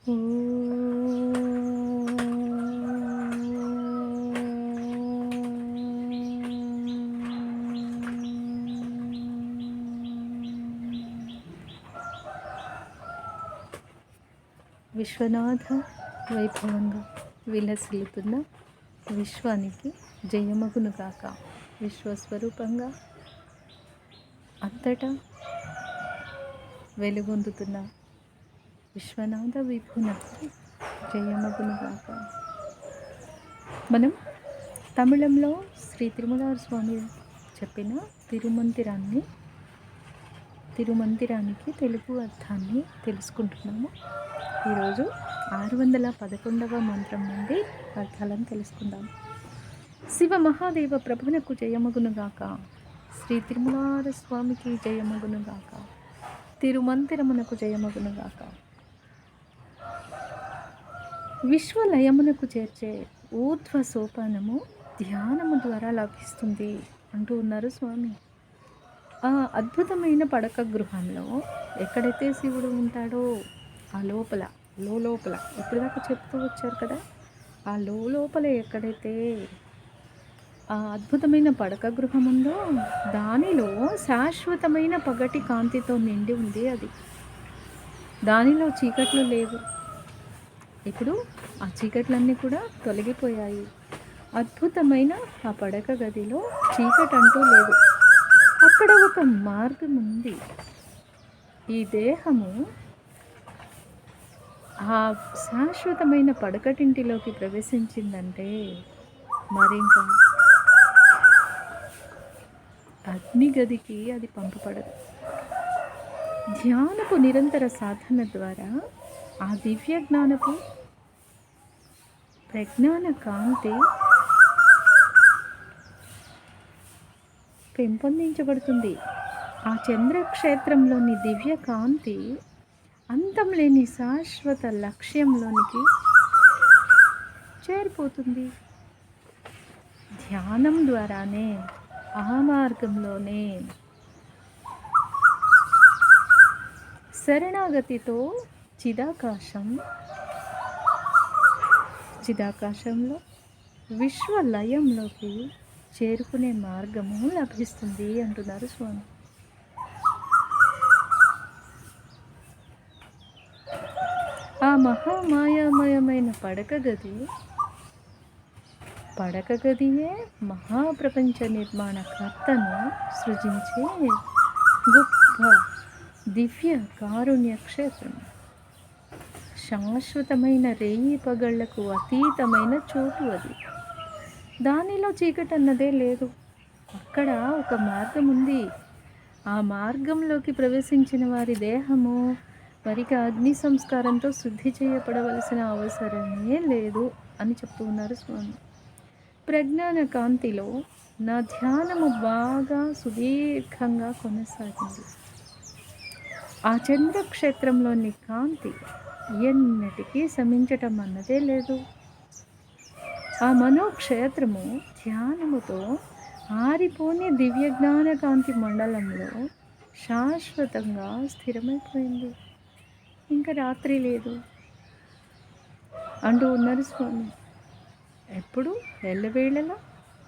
విశ్వనాథ వైభవంగా విలసిల్లుతున్న విశ్వానికి జయమగునుగాక. విశ్వస్వరూపంగా అంతటా వెలుగొందుతున్న విశ్వనాథ విభునకు జయమగునుగాక. మనం తమిళంలో శ్రీ తిరుమల స్వామి చెప్పిన తిరుమందిరానికి తెలుగు అర్థాన్ని తెలుసుకుంటున్నాము. ఈరోజు 611వ మంత్రం నుండి అర్థాలను తెలుసుకుందాం. శివ మహాదేవ ప్రభునకు జయమగునుగాక. శ్రీ తిరుమల స్వామికి జయమగునుగాక. తిరుమందిరమునకు జయమగునుగాక. విశ్వలయమునకు చేర్చే ఊర్ధ్వ సోపానము ధ్యానము ద్వారా లభిస్తుంది అంటూ ఉన్నారు స్వామి. ఆ అద్భుతమైన పడక గృహంలో ఎక్కడైతే శివుడు ఉంటాడో ఆ లోపల ఇప్పుడు దాకా చెప్తూ వచ్చారు కదా, ఆ లోపల ఎక్కడైతే ఆ అద్భుతమైన పడక గృహం ఉందో దానిలో శాశ్వతమైన పగటి కాంతితో నిండి ఉంది. దానిలో చీకట్లు లేవు. ఇప్పుడు ఆ చీకట్లన్నీ కూడా తొలగిపోయాయి. అద్భుతమైన ఆ పడక గదిలో చీకటంటూ లేదు. అక్కడ ఒక మార్గం ఉంది. ఈ దేహము ఆ శాశ్వతమైన పడకటింటిలోకి ప్రవేశించిందంటే మరింకా అగ్నిగదికి అది పంపబడదు. ధ్యానపు నిరంతర సాధన ద్వారా ఆ దివ్య జ్ఞానపు ప్రజ్ఞాన కాంతి పెంపొందించబడుతుంది. ఆ చంద్రక్షేత్రంలోని దివ్య కాంతి అంతం లేని శాశ్వత లక్ష్యంలోనికి చేరిపోతుంది. ధ్యానం ద్వారానే ఆ మార్గంలోనే శరణాగతితో చిదాకాశంలో విశ్వలయంలోకి చేరుకునే మార్గము లభిస్తుంది అంటున్నారు స్వామి. ఆ మహామాయామయమైన పడక గదియే మహాప్రపంచ నిర్మాణకర్తను సృజించే గొప్ప దివ్య కారుణ్య క్షేత్రం. శాశ్వతమైన రేయి పగళ్లకు అతీతమైన చోటు అది. దానిలో చీకటి అన్నదే లేదు. అక్కడ ఒక మార్గం ఉంది. ఆ మార్గంలోకి ప్రవేశించిన వారి దేహము మరిక అగ్ని సంస్కారంతో శుద్ధి చేయబడవలసిన అవసరమే లేదు అని చెప్తూ ఉన్నారు స్వామి. ప్రజ్ఞాన కాంతిలో నా ధ్యానము బాగా సుదీర్ఘంగా కొనసాగింది. ఆ చంద్రక్షేత్రంలోని కాంతి ఎన్నటికీ శమించటం అన్నదే లేదు. ఆ మనోక్షేత్రము ధ్యానముతో ఆరిపోని దివ్యజ్ఞాన కాంతి మండలంలో శాశ్వతంగా స్థిరమైపోయింది. ఇంకా రాత్రి లేదు అంటూ ఉన్నారు స్వామి. ఎప్పుడు ఎల్లవేళలా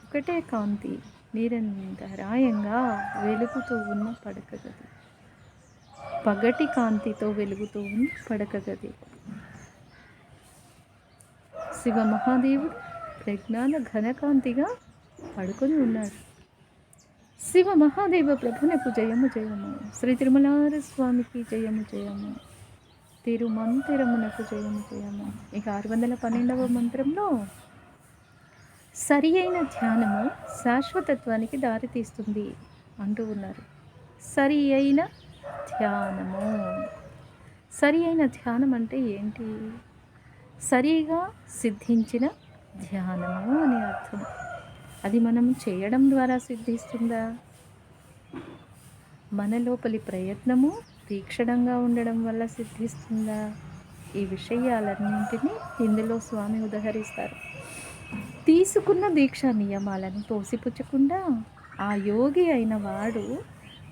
ఒకటే కాంతి నిరంతరాయంగా వెలుగుతూ ఉన్న పడక గది, పగటి కాంతితో వెలుగుతూ ఉన్న పడక గది. శివ మహాదేవుడు ప్రజ్ఞాన ఘనకాంతిగా పడుకొని ఉన్నాడు. శివ మహాదేవ ప్రభునకు జయము జయము. శ్రీ తిరుమల స్వామికి జయము జయము. తిరుమంతిరమునకు జయము జయము. ఇక 612వ మంత్రంలో సరి అయిన ధ్యానము శాశ్వతత్వానికి దారితీస్తుంది అంటూ ఉన్నారు. సరి అయిన ధ్యానం అంటే ఏంటి? సరిగా సిద్ధించిన ధ్యానము అని అర్థం. అది మనం చేయడం ద్వారా సిద్ధిస్తుందా? మన లోపలి ప్రయత్నము తీక్షణంగా ఉండడం వల్ల సిద్ధిస్తుందా? ఈ విషయాలన్నింటినీ ఇందులో స్వామి ఉదహరిస్తారు. తీసుకున్న దీక్షా నియమాలను తోసిపుచ్చకుండా ఆ యోగి అయిన వాడు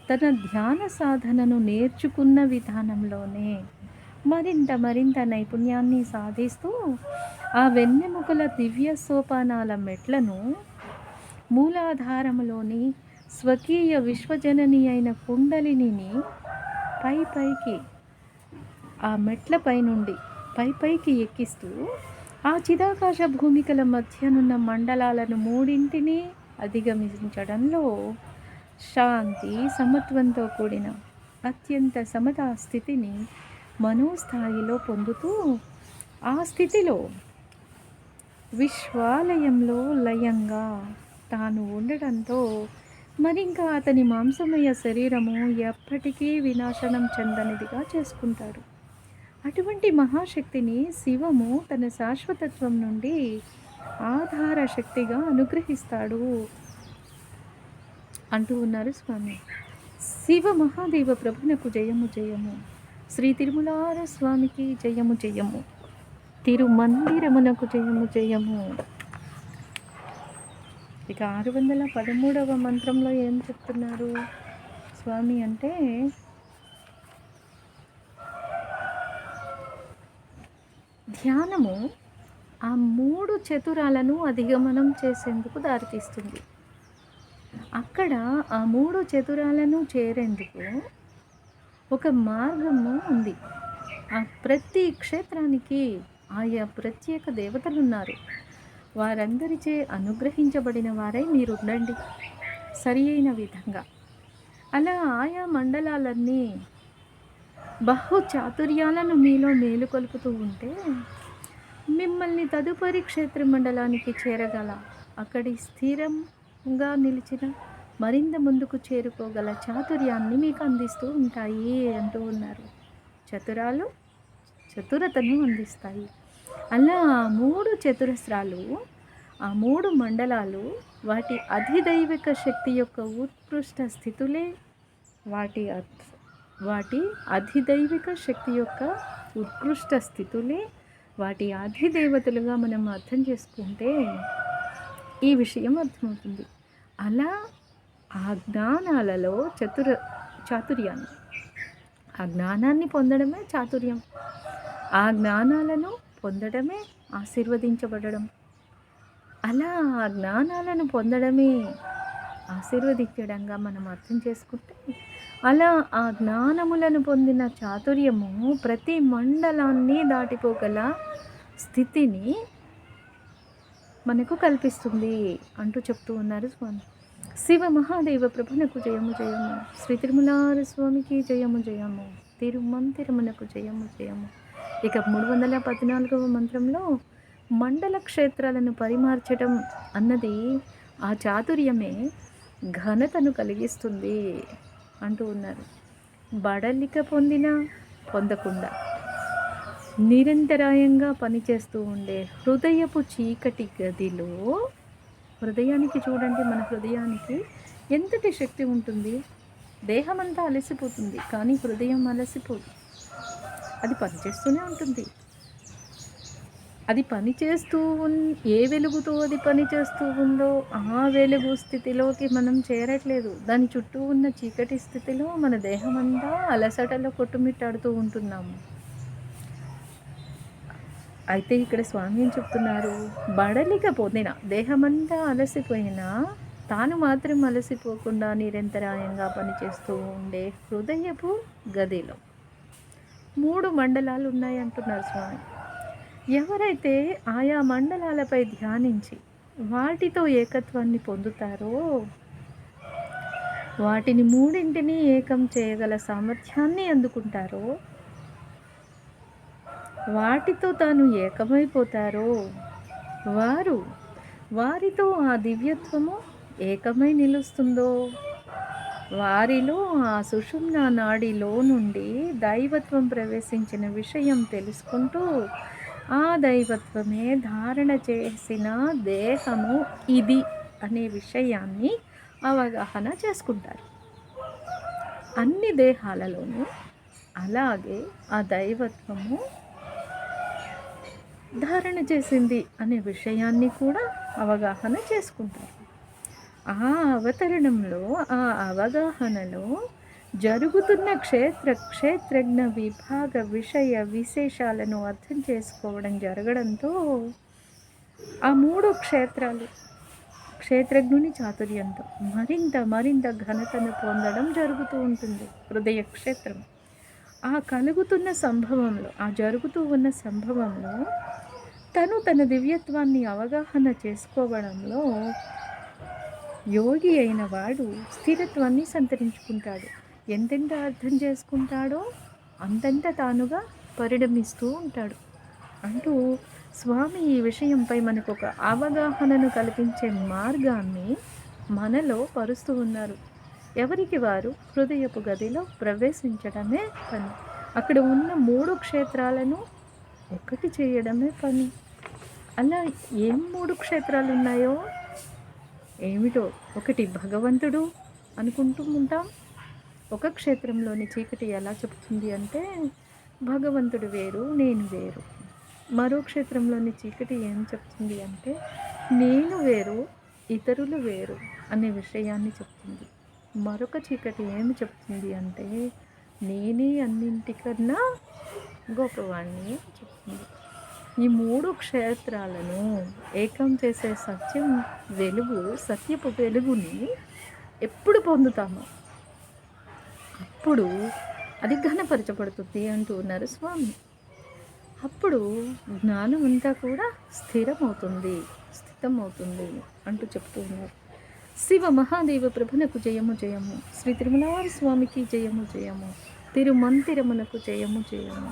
తన ధ్యాన సాధనను నేర్చుకున్న విధానంలోనే మరింత మరింత నైపుణ్యాన్ని సాధిస్తూ ఆ వెన్నెముకల దివ్య సోపానాల మెట్లను మూలాధారములోని స్వకీయ విశ్వజనని అయిన కుండలినిని పైకి ఆ మెట్లపై నుండి పైకి ఎక్కిస్తూ ఆ చిదాకాశ భూమికల మధ్యనున్న మండలాలను మూడింటిని అధిగమించడంలో శాంతి సమత్వంతో కూడిన అత్యంత సమతా స్థితిని మనోస్థాయిలో పొందుతూ ఆ స్థితిలో విశ్వాలయంలో లయంగా తాను ఉండడంతో మరింకా అతని మాంసమయ శరీరము ఎప్పటికీ వినాశనం చెందనిదిగా చేసుకుంటాడు. అటువంటి మహాశక్తిని శివము తన శాశ్వతత్వం నుండి ఆధార శక్తిగా అనుగ్రహిస్తాడు అంటూ ఉన్నారు స్వామి. శివ మహాదేవ ప్రభునకు జయము జయము. శ్రీ తిరుమలార స్వామికి జయము జయము. తిరుమందిరమునకు జయము జయము. ఇక 613వ మంత్రంలో ఏం చెప్తున్నారు స్వామి అంటే, ధ్యానము ఆ 3 చతురాలను అధిగమనం చేసేందుకు దారితీస్తుంది. అక్కడ ఆ 3 చతురాలను చేరేందుకు ఒక మార్గము ఉంది. ఆ ప్రతి క్షేత్రానికి ఆయా ప్రత్యేక దేవతలు ఉన్నారు. వారందరిచే అనుగ్రహించబడిన వారై మీరు ఉండండి సరి అయిన విధంగా. అలా ఆయా మండలాలన్నీ బహు చాతుర్యాలను మీలో మేలుకొల్పుతూ ఉంటే మిమ్మల్ని తదుపరి క్షేత్ర మండలానికి చేరగల, అక్కడి స్థిరంగా నిలిచిన మరింత ముందుకు చేరుకోగల చాతుర్యాన్ని మీకు అందిస్తూ ఉంటాయి అంటూ ఉన్నారు. చతురాలు చతురతను అందిస్తాయి. అలా 3 చతురస్రాలు, ఆ 3 మండలాలు వాటి అధిదైవిక శక్తి యొక్క ఉత్కృష్ట స్థితులే, వాటి అధిదైవిక శక్తి యొక్క ఉత్కృష్ట స్థితులే వాటి అధిదేవతలుగా మనం అర్థం చేసుకుంటే ఈ విషయం అర్థమవుతుంది. అలా ఆ జ్ఞానాలలో చాతుర్యాన్ని, ఆ జ్ఞానాన్ని పొందడమే చాతుర్యం. ఆ జ్ఞానాలను పొందడమే ఆశీర్వదించబడడం. అలా ఆ జ్ఞానాలను పొందడమే ఆశీర్వదించడంగా మనం అర్థం చేసుకుంటే, అలా ఆ జ్ఞానములను పొందిన చాతుర్యము ప్రతి మండలాన్ని దాటిపోగల స్థితిని మనకు కల్పిస్తుంది అంటూ చెప్తూ ఉన్నారు స్వామి. శివ మహాదేవ ప్రభునకు జయము జయము. శ్రీ తిరుమలార స్వామికి జయము జయము. తిరుమంతిరమునకు జయము జయము. ఇక 314వ మంత్రంలో మండల క్షేత్రాలను పరిమార్చడం అన్నది ఆ చాతుర్యమే ఘనతను కలిగిస్తుంది అంటూ ఉన్నారు. బడలిక పొందకుండా నిరంతరాయంగా పనిచేస్తూ ఉండే హృదయపు చీకటి గదిలో, హృదయానికి చూడండి, మన హృదయానికి ఎంతటి శక్తి ఉంటుంది. దేహమంతా అలసిపోతుంది కానీ హృదయం అలసిపోదు. అది పనిచేస్తూనే ఉంటుంది. అది పనిచేస్తూ ఏ వెలుగుతో అది పనిచేస్తూ ఉందో ఆ వెలుగు స్థితిలోకి మనం చేరట్లేదు. దాని చుట్టూ ఉన్న చీకటి స్థితిలో మన దేహమంతా అలసటలో కొట్టుమిట్టాడుతూ ఉంటున్నాము. అయితే ఇక్కడ స్వామి ఏం చెప్తున్నారు, బడలిక పొందిన దేహమంతా అలసిపోయినా తాను మాత్రం అలసిపోకుండా నిరంతరాయంగా పనిచేస్తూ ఉండే హృదయపు గదిలో 3 మండలాలు ఉన్నాయి అంటున్నారు స్వామి. ఎవరైతే ఆయా మండలాలపై ధ్యానించి వాటితో ఏకత్వాన్ని పొందుతారో, వాటిని 3ంటిని ఏకం చేయగల సామర్థ్యాన్ని అందుకుంటారో, వాటితో తాను ఏకమైపోతారో, వారితో ఆ దివ్యత్వము ఏకమై నిలుస్తుందో, వారిలో ఆ సుషుమ్న నాడిలో నుండి దైవత్వం ప్రవేశించిన విషయం తెలుసుకుంటూ ఆ దైవత్వమే ధారణ చేసిన దేహము ఇది అనే విషయాన్ని అవగాహన చేసుకుంటారు. అన్ని దేహాలలోనూ అలాగే ఆ దైవత్వము ధారణ చేసింది అనే విషయాన్ని కూడా అవగాహన చేసుకుంటారు. ఆ అవతరణంలో, ఆ అవగాహనలో జరుగుతున్న క్షేత్రజ్ఞ విభాగ విషయ విశేషాలను అర్థం చేసుకోవడం జరగడంతో ఆ 3 క్షేత్రాలు క్షేత్రజ్ఞుని చాతుర్యంతో మరింత ఘనతను పొందడం జరుగుతూ ఉంటుంది. హృదయ క్షేత్రం ఆ జరుగుతూ ఉన్న సంభవంలో తన దివ్యత్వాన్ని అవగాహన చేసుకోవడంలో యోగి అయిన వాడు స్థిరత్వాన్ని సంతరించుకుంటాడు. ఎంతెంత అర్థం చేసుకుంటాడో అంతంత తానుగా పరిణమిస్తూ ఉంటాడు అంటూ స్వామి ఈ విషయంపై మనకు ఒక అవగాహనను కల్పించే మార్గాన్ని మనలో పరుస్తూ ఉన్నారు. ఎవరికి వారు హృదయపు గదిలో ప్రవేశించడమే పని. అక్కడ ఉన్న 3 క్షేత్రాలను ఒకటి చేయడమే పని. అలా ఏం 3 క్షేత్రాలు ఉన్నాయో ఏమిటో, ఒకటి భగవంతుడు అనుకుంటూ ఉంటాం. ఒక క్షేత్రంలోని చీకటి ఎలా చెప్తుంది అంటే భగవంతుడు వేరు, నేను వేరు. మరో క్షేత్రంలోని చీకటి ఏం చెప్తుంది అంటే నేను వేరు, ఇతరులు వేరు అనే విషయాన్ని చెప్తుంది. మరొక చీకటి ఏమి చెప్తుంది అంటే నేనే అన్నింటికన్నా గొప్పవాణ్ణి అని చెప్తుంది. ఈ 3 క్షేత్రాలను ఏకం చేసే సత్యపు వెలుగుని ఎప్పుడు పొందుతామో అప్పుడు అది ఘనపరచబడుతుంది అంటూ ఉన్నారు స్వామి. అప్పుడు జ్ఞానం అంతా కూడా స్థితమవుతుంది అంటూ చెప్తూ ఉన్నారు. శివ మహాదేవ ప్రభునకు జయము జయము, శ్రీ తిరుమలవారి స్వామికి జయము జయము, తిరుమంతిరమునకు జయము జయము.